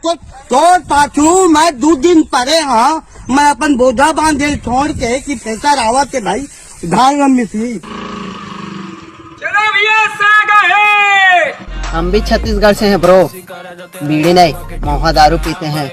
तो पाछू मैं 2 दिन परे हाँ मैं अपन बोझा बांधे छोड़ के कि पैसा रावत के भाई धान में मिसली। चलो भैया सागा है। हम भी छत्तीसगढ़ से हैं ब्रो, बीड़ी नहीं मोहा दारू पीते हैं।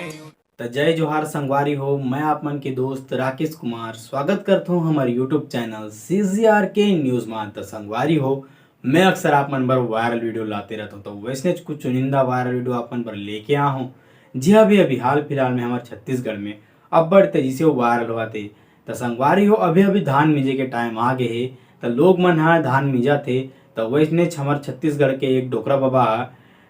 तो जय जोहार संगवारी हो, मैं आप मन के दोस्त राकेश कुमार स्वागत करता हूँ हमारे यूट्यूब चैनल CGR के न्यूज़ में। तो संगवारी हो, मैं अक्सर आप मन पर वायरल वीडियो लाते रहता हूँ, तो वैसे कुछ चुनिंदा वायरल वीडियो आप मन पर लेके आया हूँ। जी अभी हाल फिलहाल में हमारे छत्तीसगढ़ में अब बड़ी तेजी से वो वायरल हुआ थे। तो संगवारी हो, अभी धान मिजे के टाइम आ गए है, तो लोग मन हाँ धान मिजा थे। तो वैसे हमारे छत्तीसगढ़ के एक डोकरा बाबा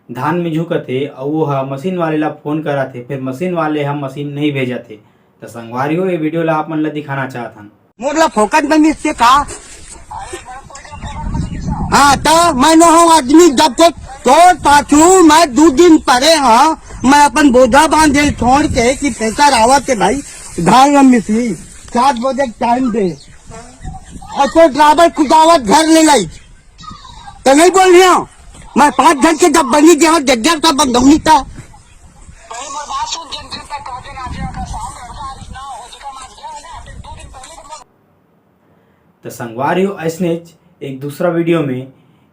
धान में झुका थे और वो मशीन वाले ला फोन करा थे, फिर मशीन वाले हम मशीन नहीं भेजा थे। तो संगवारी हो, ये वीडियो ला आप मन ला दिखाना चाहत हन। मोरला फोकट में मिस से कहा हाँ तो मैं न हूँ आदमी जब को तो पाछू मैं 2 दिन परे हाँ मैं अपन बोझा बांधे छोड़ के कि पैसा रावत के भाई धान में मिसली 7 बजे टाइम दे और तो ड्राइवर कुदावत घर ले लाई तो नहीं बोल रही हूँ मैं 5 घंटे जब बनी गया जग्जा का बंदौनी था। तो संगवारी हो, ऐसने एक दूसरा वीडियो में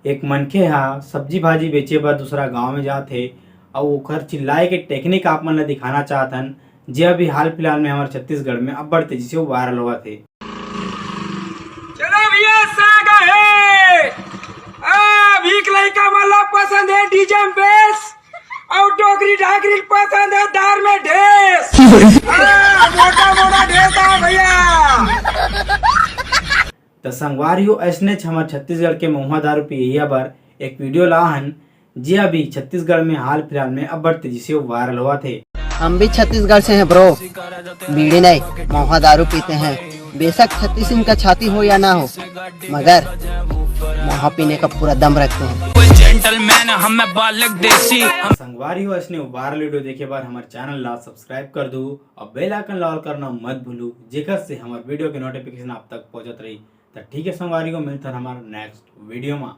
एक मनखे यहाँ सब्जी भाजी बेचे बर दूसरा गांव में जाते और ओकर चिल्लाए के टेक्निक आप मन ला दिखाना चाहतन। जे अभी हाल फिलहाल में हमारे छत्तीसगढ़ में अब बड़ी तेजी से वो वायरल हुआ थे। चलो भैया सागा है। भीख लइका मला पसंद है डीजे बेस और डोगरी ढाकरी पसंद है दार में ढेस। मोटा मोटा ढेस है भैया। तो संगवारी हो, ऐसने हमारे छत्तीसगढ़ के महुआ दारू पिया पर एक वीडियो लाहन जे अभी छत्तीसगढ़ में हाल फिलहाल में अब बड़ी तेजी से वायरल हुआ थे। हम भी छत्तीसगढ़ से हैं ब्रो, बीड़ी नहीं मोहा दारू पीते हैं। बेशक 36 इंच का छाती हो या ना हो, मगर मोहा पीने का पूरा दम रखते हैं। संगवारी हो, ऐसने वायरल वीडियो देखे बार हमारे चैनल ला सब्सक्राइब कर दू और बेल आइकन लाल करना मत भूलू, जेकर से हमारे वीडियो के नोटिफिकेशन आप तक पहुंचत रही। तो ठीक है संगवारी को, मिलता है हमारे नेक्स्ट वीडियो में।